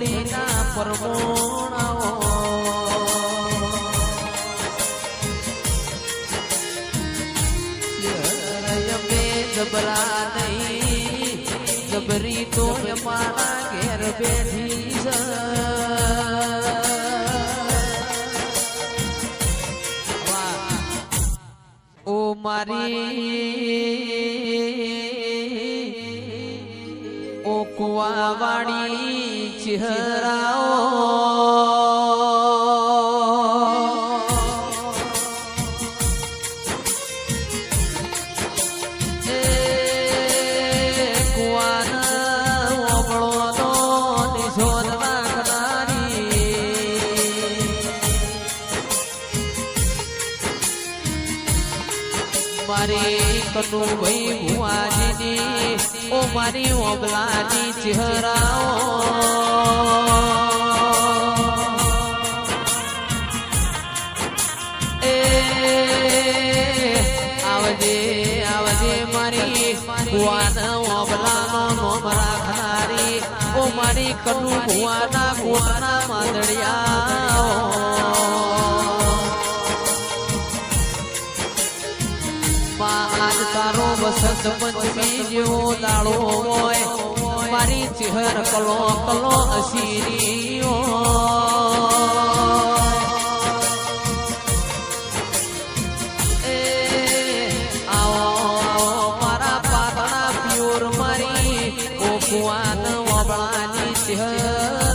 ઘડીના પરમોણાઓ જબરા નહીં જબરી તો મારા ઘેર બેઠી છે ઓ મારી ઓ કુવાવાળી ચહેરાઓ મારી કનુ ભાઈ ભુવાજીની ઓ મારી ઓબલાની ચહેરાઓ એ આવજે આવજે મારી ભુવાના ઓબલાનો નોમ રાખનારી ઓ મારી કનુ ભુવાના ગોળના માદડિયા આજ તારો વસંત પંચમી જેવો દાડો હોય મારી ચહેર કલો કલો હસીની એ આવો મારા પાતળા પ્યોર મારી ઓ કુવાન વાબળાની ચહેર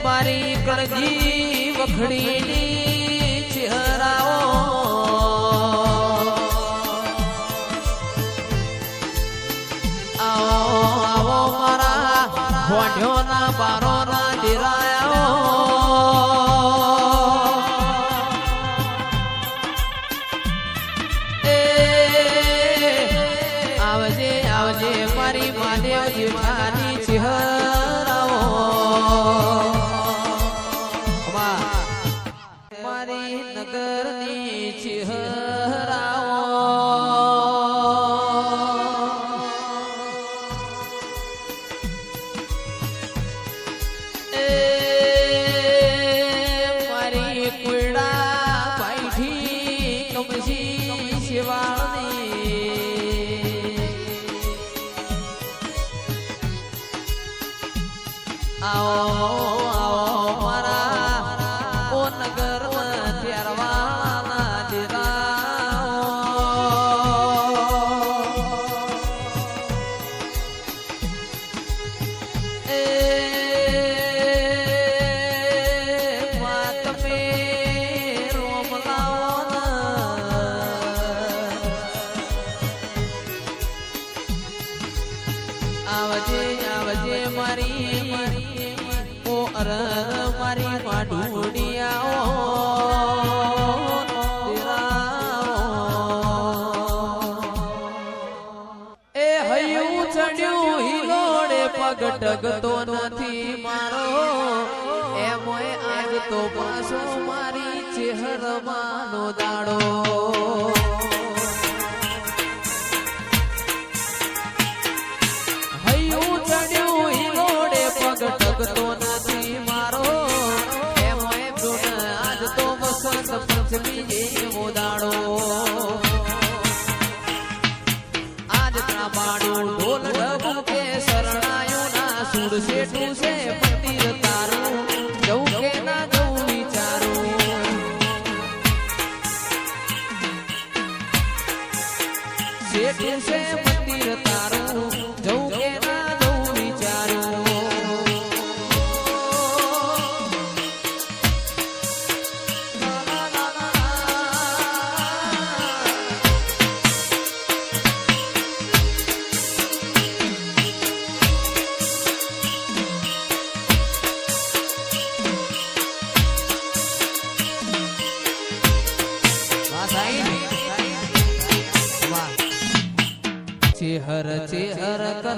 મારી કળજી વખડીની ચહેરાઓ આવો આવો મારા ભોંઢ્યોના બારોના ડેરાયો એ આવજે આવજે મારી મહાદેવ જેઠાની ચહેરાઓ મારી નગરની ચહેરાઓ એ મારી કુડા પાઈઠી કમસી શિવાળની આવો આવો મારા ઓ નગર પ્યારવાના ડેરાઓ એ વાત મે રોમ લાવો આવજે આવજે મારી ઓ અર મારી માઢુડિયાઓ એ હૈયું ચડ્યું હિલોડે પગ ટગતો નથી મારો એમોય આજ તો પાછો મારી ચહેરમાંનો દાડો હૈયું ચડ્યું હિલોડે પગ ટગતો નથી મારો એમોય આજ તો વસંત પંચમી જેવો દાડો આજ ત્રાબાડું ઢોલ ડબુ કે શરણાયો ના સુર શેઠું છે મંદિર તારું જવું કે ના જવું વિચારું શેઠું છે મંદિર તારું જવું કે ના જવું વિચારું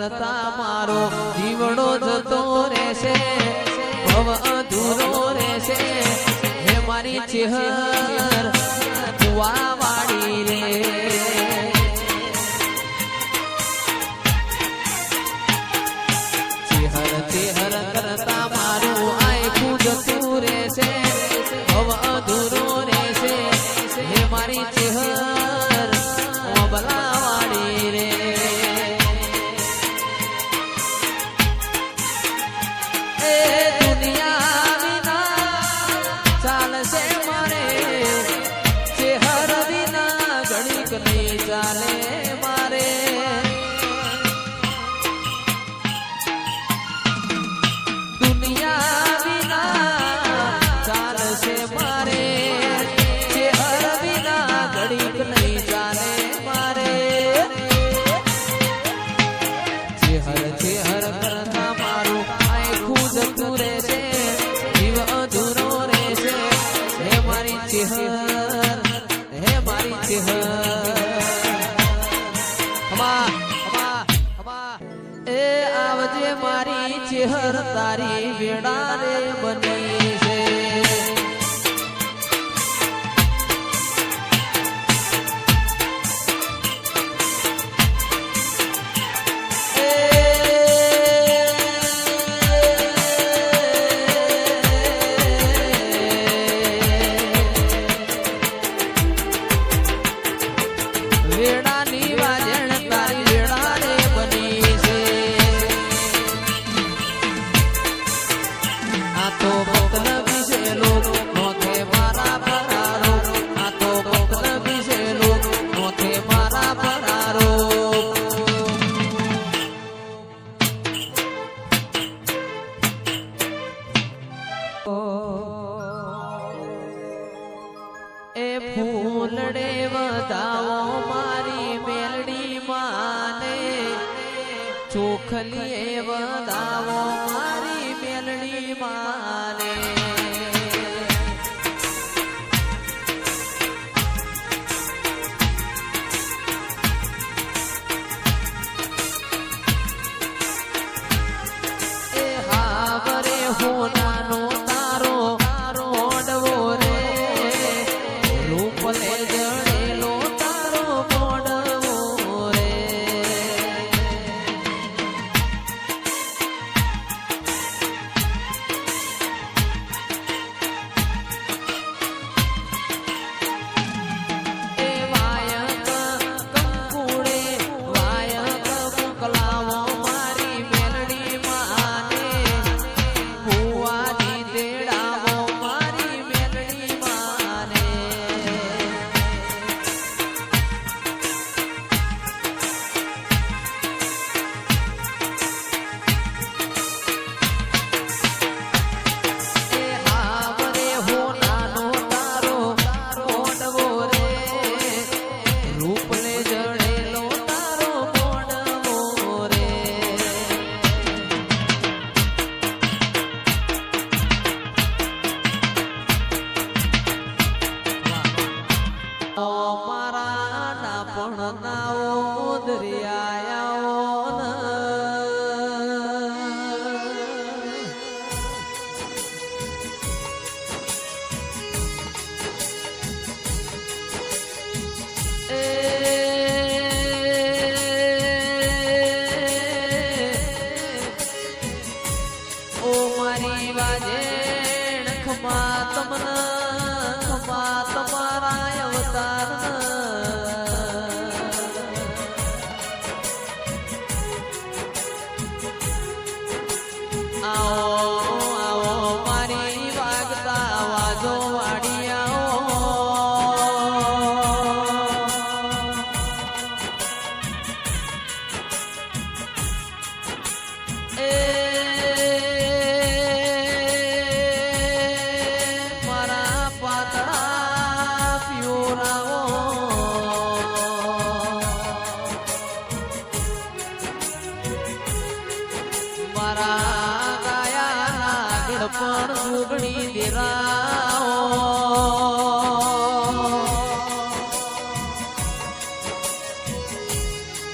કરતા મારો જીવડો જતો રહેશે ભવ અધૂરો રહેશે હે મારી ચેહર કુવા વાળી રે ચેહર કરતા મારું આખું જતું રહેશે ભવ અધૂરો રહેશે હે મારી ચેહર ઓબલા વાળી રે એ દુનિયા વિના ચાલશે મારે ચેહર વિના ઘડીક નહીં ચાલે મારે દુનિયા વિના ચાલશે મારે ચેહર વિના ઘડીક નહીં ચાલે મારે ચેહર કરતા મારું આખું જતું રહેશે જીવ અધૂરો રહેશે હે મારી ચેહર હે મારી ચેહર એ આવજે મારી ચેહર તારી વેડા રે બની છે વેડાની વાજણ તારી વેડા રે બની છે આ તો મતલબી છે લોક નોથે મારા પરારો આ તો મતલબી છે લોક નોથે મારા પરારો એ ફૂલડે વધાવો મારી મેલડી માને ચોખલીએ વધાવો મારી મેલડી માને એ હાવરે હોનાનો તારો મોડવો રે રૂપલે જડેલો તારો મોડવો રે એ વાયક કંકુડે વાયક મોકલાવો મારી મેલડી માને ભુવાની દેડાવો મારી મેલડી માને એ હાવરે હોનાનો તારો મોડવો રે રૂપલે જડેલો તારો મોડવો રે ઓ મારા ના પણ નાઓ દરિયાઓ ઓ મારી વાજેણ ખમા તમારા અવતાર આવો આવો મારી વાગતા વાજો વાડિયાઓ એ મારા પાતળા પિયોરાઓ મારા ગાયા ગડપણ સુગણી દેરાઓ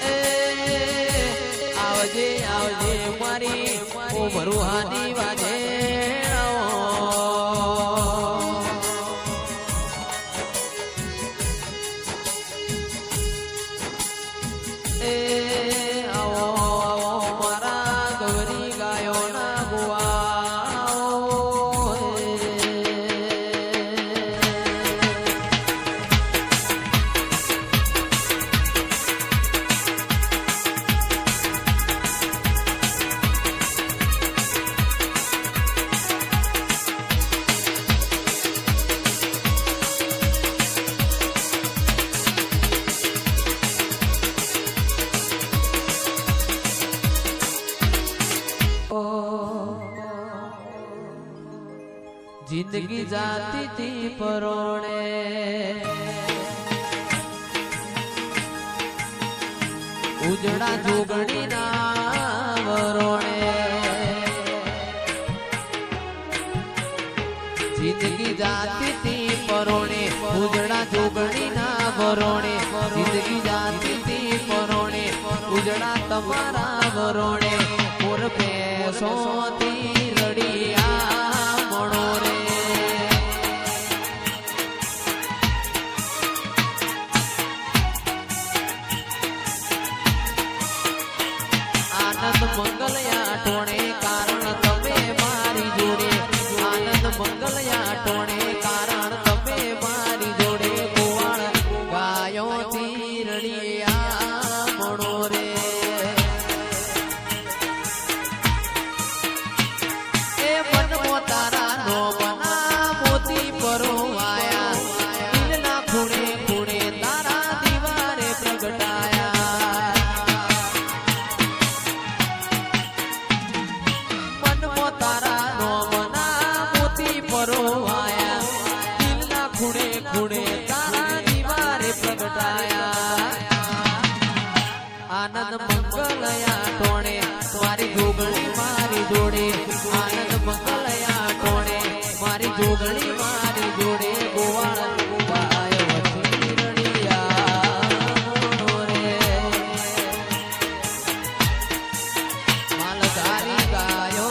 એ આવજે જિંદગી જાતી તી પરોણે ઉજળા જોગણી ના વરોણે જિંદગી જાતી તી પરોણે ઉજળા જોગણી ના વરોણે જિંદગી જાતી તી પરોણે ઉજળા તમારા વરોણે મોર પેસોથી રડિયા મણો રે આનંદ મંગલયા ટોણે કારણ તમે મારી જોડે આનંદ મંગલયા ટોણે કારણ તમે મારી જોડે ગોવાળ ગાયો થી રડિયા મણો રે એ મન તારા નો બના મોતી પરોવાયા દિલના ખૂણે ખૂણે તારા દીવારે પ્રગટાયા તારા નો મના મોતી પરોવાયા દિલના ખૂણે ખૂણે તારા દીવારે પ્રગટાયા આનંદ મંગલયા ટોણે મારી જોગણી મારી જોડે આનંદ મંગલયા ટોણે મારી જોગણી મારી જોડે ગોવાળ ગોવાયો વચ્ચે રડિયા રે માલધારી ગાયો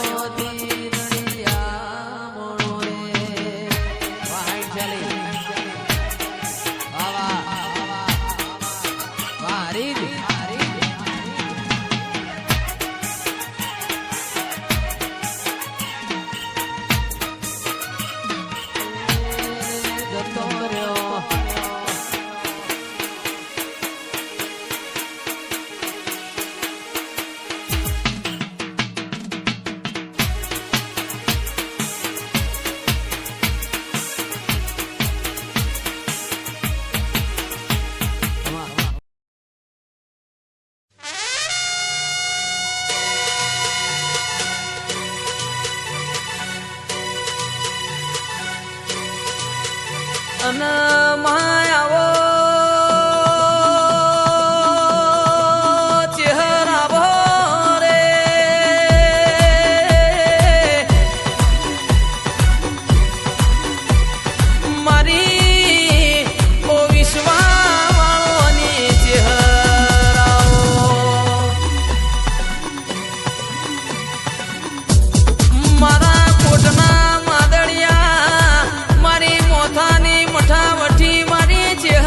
અને માયાવો ચહેરા ભરે મારી ઓ વિશ્વાવાળોની ચહેરાઓ મારા કોટના માદળિયા મારી મોથાની મઠાવઠી મારી છે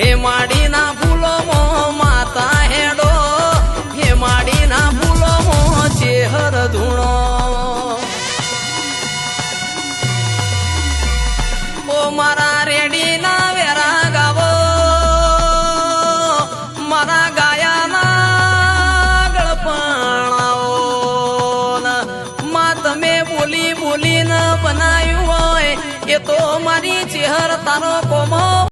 હે માડીના ફૂલો માતા હેડો હે માડીના ફૂલો ચેહર ધૂણો ઓ મારા રેડીના વેરા ગાવો મારા ગાયાના ગળપણાઓ માં તમે બોલી બોલીને બનાવ્યું હોય એ તો મારી ચેહર તારો કોમો